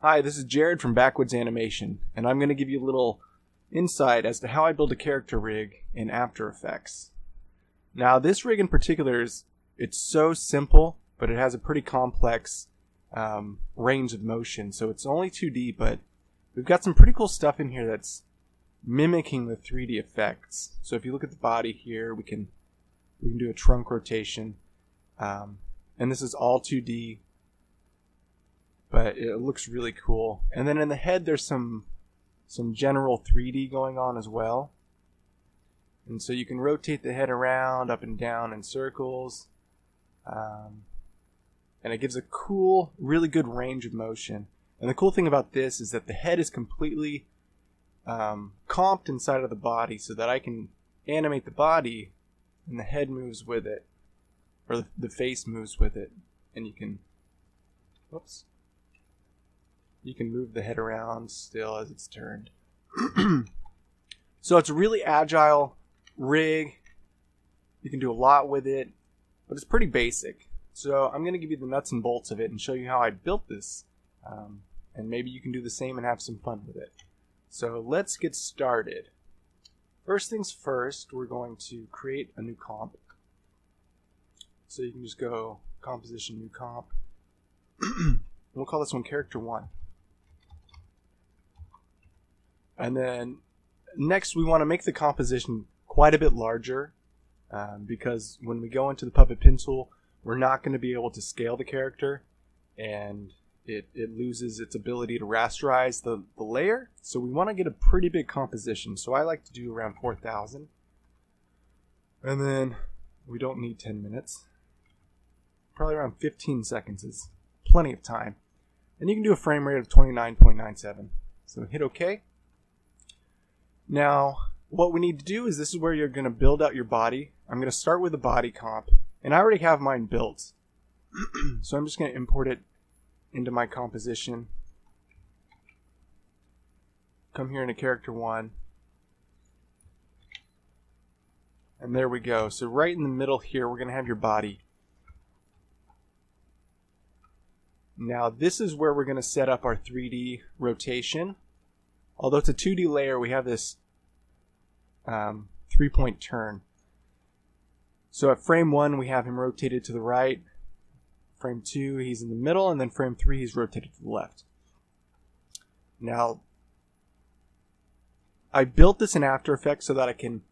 Hi, this is Jared from Backwoods Animation, and I'm going to give you a little insight as to how I build a character rig in After Effects. Now, this rig in particular it's so simple, but it has a pretty complex range of motion. So it's only 2D, but we've got some pretty cool stuff in here that's mimicking the 3D effects. So if you look at the body here, we can do a trunk rotation, and this is all 2D. But it looks really cool. And then in the head, there's some general 3D going on as well. And so you can rotate the head around, up and down in circles. And it gives a cool, really good range of motion. And the cool thing about this is that the head is completely comped inside of the body so that I can animate the body and the head moves with it. Or the face moves with it. And you can... Whoops. You can move the head around still as it's turned. So it's a really agile rig. You can do a lot with it, but it's pretty basic. So I'm going to give you the nuts and bolts of it and show you how I built this. And maybe you can do the same and have some fun with it. So let's get started. First things first, we're going to create a new comp. So you can just go composition, new comp. We'll call this one character 1. And then next we want to make the composition quite a bit larger because when we go into the puppet pen tool, we're not going to be able to scale the character, and it loses its ability to rasterize the layer. So we want to get a pretty big composition. So I like to do around 4,000. And then we don't need 10 minutes. Probably around 15 seconds is plenty of time. And you can do a frame rate of 29.97. So hit OK. Now, what we need to do is this is where you're going to build out your body. I'm going to start with a body comp, and I already have mine built. So I'm just going to import it into my composition. Come here into character 1. And there we go. So right in the middle here, we're going to have your body. Now this is where we're going to set up our 3D rotation. Although it's a 2D layer, we have this 3-point turn. So at frame 1, we have him rotated to the right. Frame 2, he's in the middle. And then frame 3, he's rotated to the left. Now, I built this in After Effects so that I can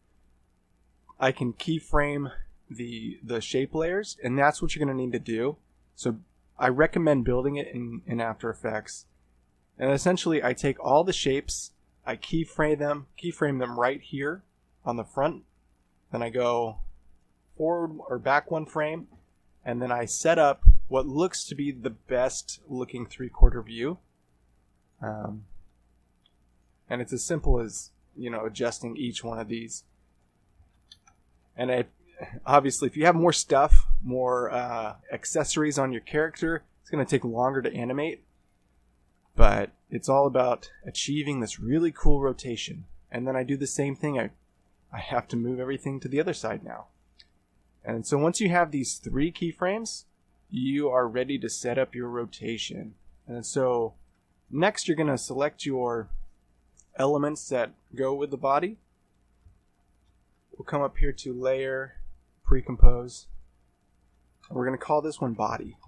keyframe the shape layers. And that's what you're going to need to do. So I recommend building it in After Effects. And essentially, I take all the shapes, I keyframe them right here on the front. Then I go forward or back one frame, and then I set up what looks to be the best looking 3/4 view. And it's as simple as, adjusting each one of these. And obviously, if you have more stuff, more accessories on your character, it's going to take longer to animate. But it's all about achieving this really cool rotation. And then I do the same thing. I have to move everything to the other side now. And so once you have these 3 keyframes, you are ready to set up your rotation. And so next you're going to select your elements that go with the body. We'll come up here to Layer, Pre-Compose. And we're going to call this one Body.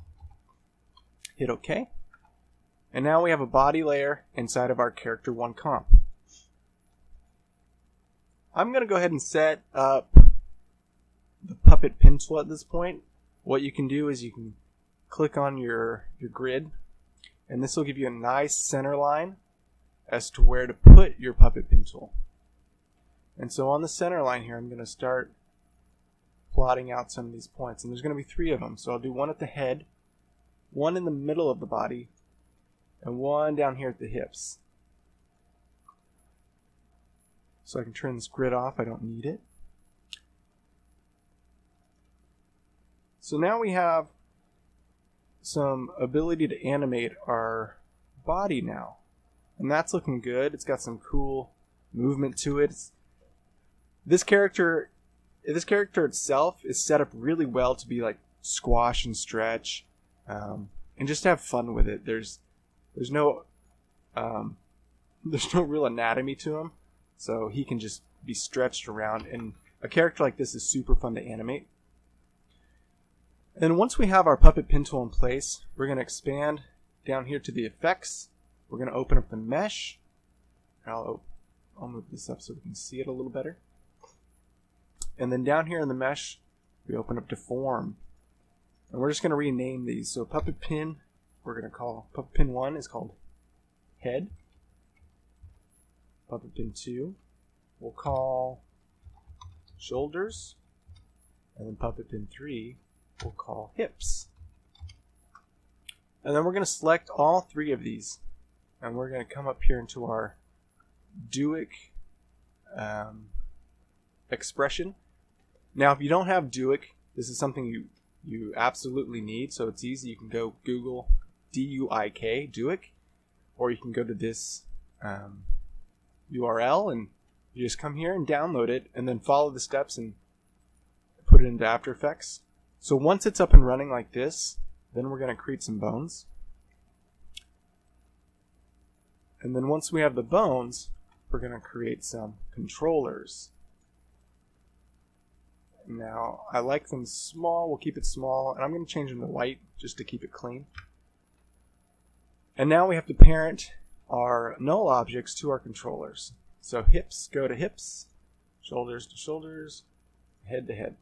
Hit OK. And now we have a body layer inside of our character 1 comp. I'm going to go ahead and set up the puppet pen tool at this point. What you can do is you can click on your grid, and this will give you a nice center line as to where to put your puppet pen tool. And so on the center line here, I'm going to start plotting out some of these points. And there's going to be 3 of them. So I'll do one at the head, one in the middle of the body, and one down here at the hips. So I can turn this grid off. I don't need it. So now we have some ability to animate our body now. And that's looking good. It's got some cool movement to it. This character itself is set up really well to be like squash and stretch, and just have fun with it. There's no there's no real anatomy to him, so he can just be stretched around, and a character like this is super fun to animate. And once we have our puppet pin tool in place, we're going to expand down here to the effects. We're going to open up the mesh. I'll move this up so we can see it a little better. And then down here in the mesh, we open up deform. And we're just going to rename these. So puppet pin, we're going to call puppet pin 1 is called head. Puppet pin 2 we'll call shoulders. And then puppet pin 3 we'll call hips. And then we're going to select all 3 of these. And we're going to come up here into our DuIK expression. Now, if you don't have DuIK, this is something you absolutely need. So it's easy. You can go Google DuIK, DuIK, or you can go to this URL and you just come here and download it, and then follow the steps and put it into After Effects. So once it's up and running like this, then we're going to create some bones. And then once we have the bones, we're going to create some controllers. Now, I like them small. We'll keep it small. And I'm going to change them to white just to keep it clean. And now we have to parent our null objects to our controllers. So hips go to hips, shoulders to shoulders, head to head.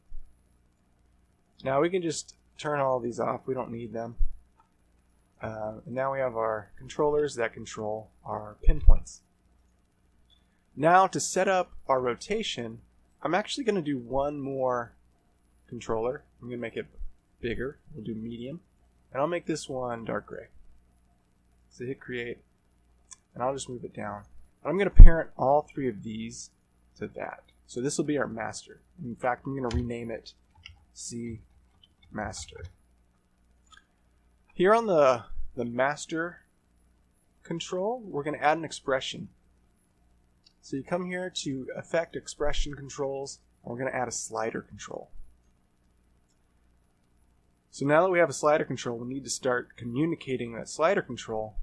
Now we can just turn all these off. We don't need them. And now we have our controllers that control our pinpoints. Now to set up our rotation, I'm actually going to do one more controller. I'm going to make it bigger. We'll do medium. And I'll make this one dark gray. So hit create. And I'll just move it down. I'm going to parent all 3 of these to that. So this will be our master. In fact, I'm going to rename it C master. Here on the master control, we're going to add an expression. So you come here to Effect Expression Controls, and we're going to add a slider control. So now that we have a slider control, we need to start communicating that slider control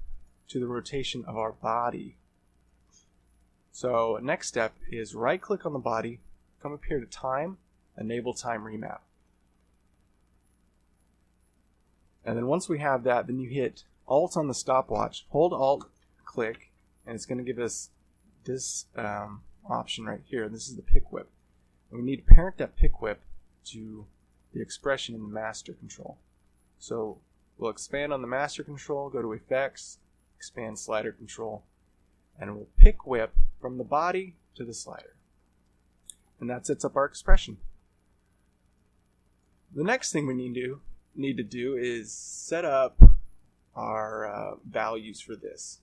to the rotation of our body. So next step is right click on the body, come up here to Time, Enable Time Remap. And then once we have that, then you hit Alt on the stopwatch, hold Alt, click, and it's going to give us this option right here. This is the pick whip. And we need to parent that pick whip to the expression in the master control. So we'll expand on the master control, go to Effects, expand slider control, and we'll pick whip from the body to the slider. And that sets up our expression. The next thing we need to do is set up our values for this.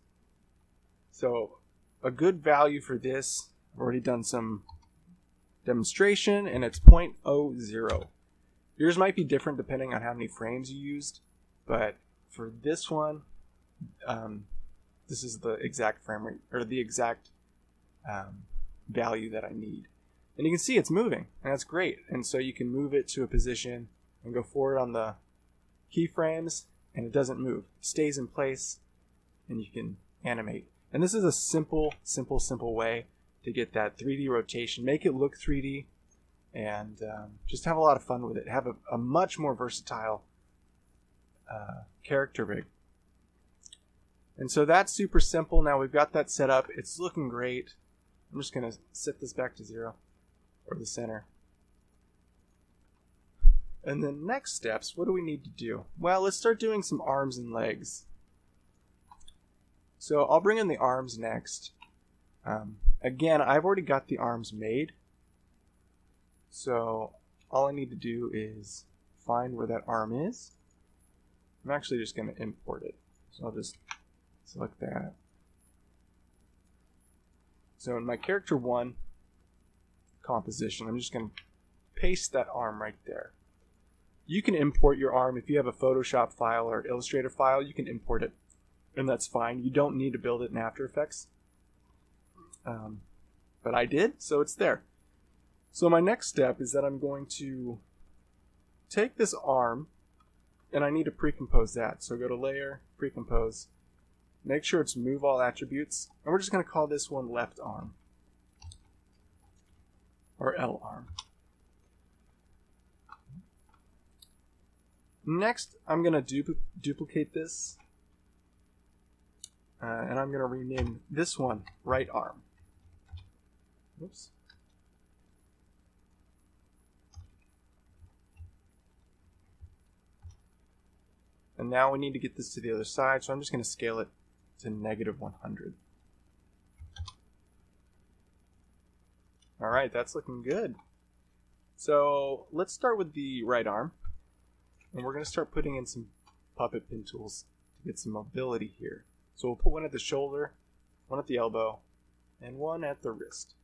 So a good value for this, I've already done some demonstration, and it's 0.00. Yours might be different depending on how many frames you used, but for this one, this is the exact frame rate, or the exact value that I need. And you can see it's moving, and that's great. And so you can move it to a position and go forward on the keyframes, and it doesn't move. It stays in place, and you can animate. And this is a simple way to get that 3D rotation. Make it look 3D, and just have a lot of fun with it. Have a much more versatile character rig. And so that's super simple. Now we've got that set up. It's looking great. I'm just going to set this back to 0, or the center. And then next steps, what do we need to do? Well, let's start doing some arms and legs. So I'll bring in the arms next. Again, I've already got the arms made. So all I need to do is find where that arm is. I'm actually just going to import it. So I'll just select that. So in my character 1 composition, I'm just going to paste that arm right there. You can import your arm. If you have a Photoshop file or Illustrator file, you can import it, and that's fine. You don't need to build it in After Effects. But I did, so it's there. So my next step is that I'm going to take this arm, and I need to pre-compose that. So go to Layer, Pre-compose. make sure it's move all attributes, and we're just going to call this one left arm, or L arm. Next, I'm going to duplicate this, and I'm going to rename this one right arm. Oops. And now we need to get this to the other side, so I'm just going to scale it to -100. Alright, that's looking good. So let's start with the right arm. And we're going to start putting in some puppet pin tools to get some mobility here. So we'll put one at the shoulder, one at the elbow, and one at the wrist.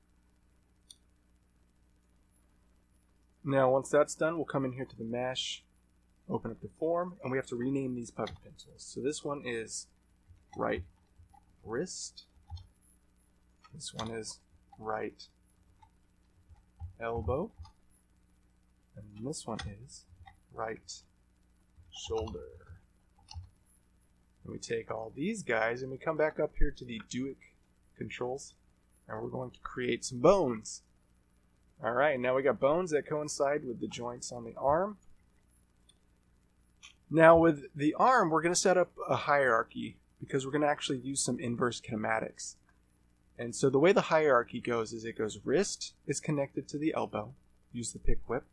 Now once that's done, we'll come in here to the mesh, open up the form, and we have to rename these puppet pin tools. So this one is right wrist. This one is right elbow. And this one is right shoulder. And we take all these guys and we come back up here to the DuIK controls, and we're going to create some bones. Alright, now we got bones that coincide with the joints on the arm. Now with the arm, we're going to set up a hierarchy because we're going to actually use some inverse kinematics. And so the way the hierarchy goes is it goes wrist is connected to the elbow. Use the pick whip.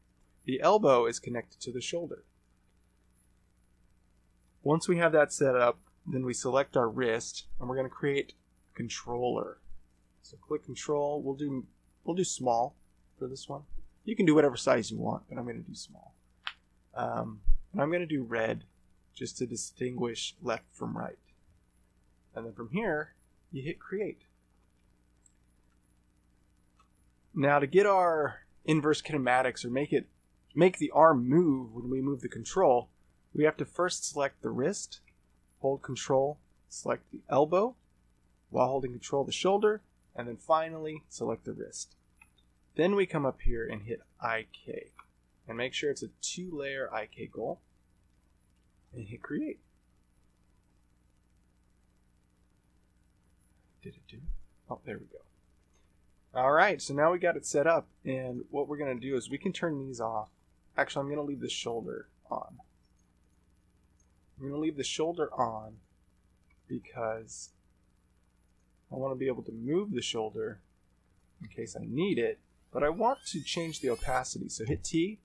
The elbow is connected to the shoulder. Once we have that set up, then we select our wrist and we're going to create a controller. So click control. We'll do small for this one. You can do whatever size you want, but I'm going to do small. And I'm going to do red just to distinguish left from right. And then from here, you hit create. Now to get our inverse kinematics, or make the arm move when we move the control, we have to first select the wrist, hold control, select the elbow, while holding control the shoulder, and then finally select the wrist. Then we come up here and hit IK. And make sure it's a 2-layer IK goal. And hit create. Did it do it? Oh, there we go. Alright, so now we got it set up. And what we're going to do is we can turn these off. Actually, I'm going to leave the shoulder on. I'm going to leave the shoulder on because I want to be able to move the shoulder in case I need it. But I want to change the opacity. So hit T.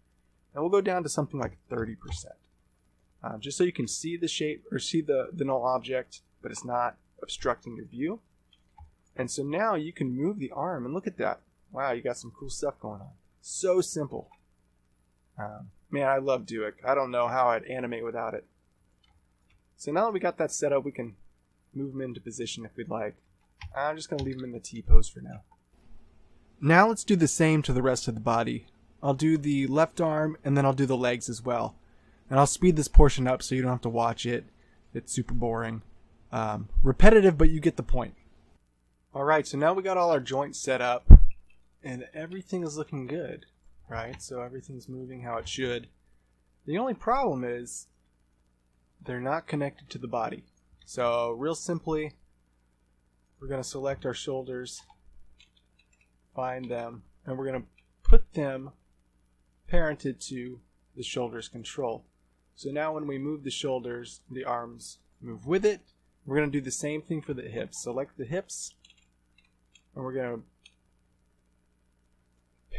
And we'll go down to something like 30%. Just so you can see the shape, or see the null object, but it's not obstructing your view. And so now you can move the arm, and look at that. Wow, you got some cool stuff going on. So simple. Man, I love DuIK. I don't know how I'd animate without it. So now that we got that set up, we can move them into position if we'd like. I'm just going to leave them in the T pose for now. Now let's do the same to the rest of the body. I'll do the left arm, and then I'll do the legs as well. And I'll speed this portion up so you don't have to watch it. It's super boring. Repetitive, but you get the point. Alright, so now we got all our joints set up, and everything is looking good, right? So everything's moving how it should. The only problem is they're not connected to the body. So real simply, we're going to select our shoulders, find them, and we're going to put them parented to the shoulders control. So now when we move the shoulders, the arms move with it. We're going to do the same thing for the hips. Select the hips, and we're going to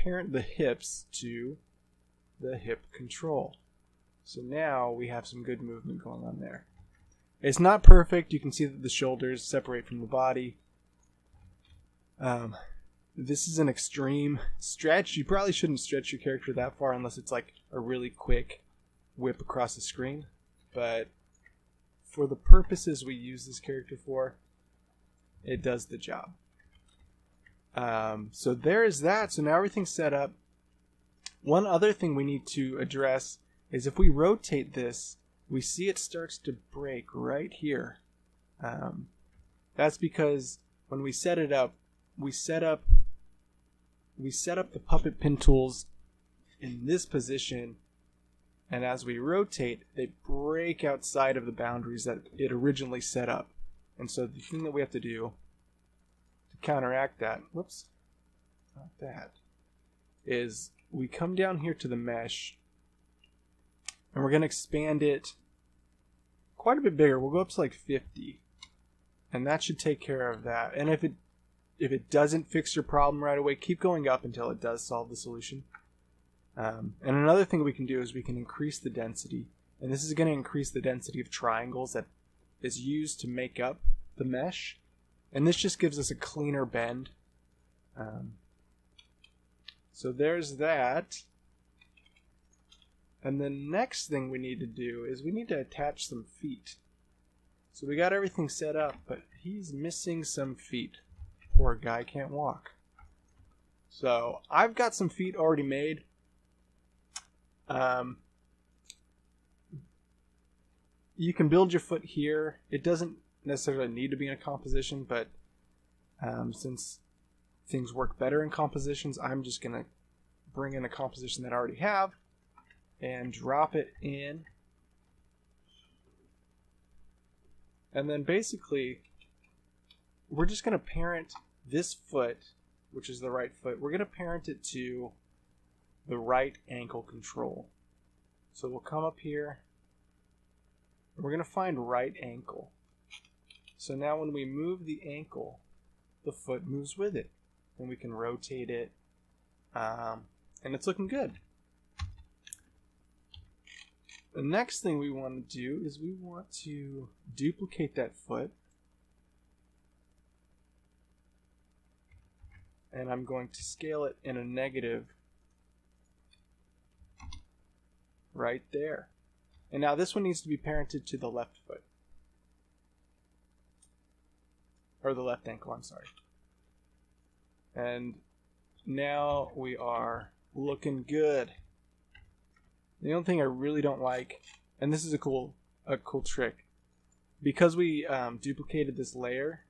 parent the hips to the hip control. So now we have some good movement going on there. It's not perfect. You can see that the shoulders separate from the body. This is an extreme stretch. You probably shouldn't stretch your character that far unless it's like a really quick whip across the screen. But for the purposes we use this character for, it does the job. So there is that. So now everything's set up. One other thing we need to address is if we rotate this, we see it starts to break right here. That's because when we set it up, we set up the puppet pin tools in this position, and as we rotate, they break outside of the boundaries that it originally set up. And so the thing that we have to do to counteract that, whoops, not that, is we come down here to the mesh, and we're going to expand it quite a bit bigger. We'll go up to like 50, and that should take care of that. And if it doesn't fix your problem right away, keep going up until it does solve the solution. And another thing we can do is we can increase the density, and this is going to increase the density of triangles that is used to make up the mesh, and this just gives us a cleaner bend. So there's that. And the next thing we need to do is we need to attach some feet. So we got everything set up, but he's missing some feet. Poor guy can't walk. So I've got some feet already made. You can build your foot here. It doesn't necessarily need to be in a composition, but since things work better in compositions, I'm just going to bring in a composition that I already have and drop it in. And then basically, we're just going to parent this foot, which is the right foot, we're going to parent it to the right ankle control. So we'll come up here, and we're going to find right ankle. So now when we move the ankle, the foot moves with it, and we can rotate it, and it's looking good. The next thing we want to do is we want to duplicate that foot, and I'm going to scale it in a negative right there. And now this one needs to be parented to the left foot. Or the left ankle, I'm sorry. And now we are looking good. The only thing I really don't like, and this is a cool trick, because we duplicated this layer,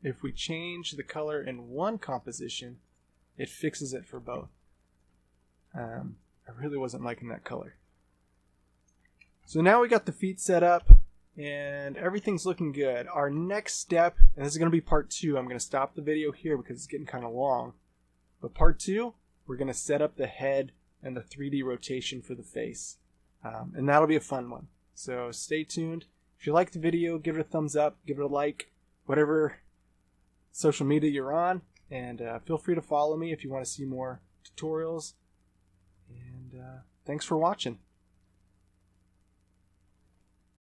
if we change the color in one composition, it fixes it for both. I really wasn't liking that color. So now we got the feet set up, and everything's looking good. Our next step, and this is going to be part 2, I'm going to stop the video here because it's getting kind of long, but part 2, we're going to set up the head and the 3D rotation for the face. And that'll be a fun one. So stay tuned. If you liked the video, give it a thumbs up, give it a like, whatever social media you're on, and feel free to follow me if you want to see more tutorials. And thanks for watching.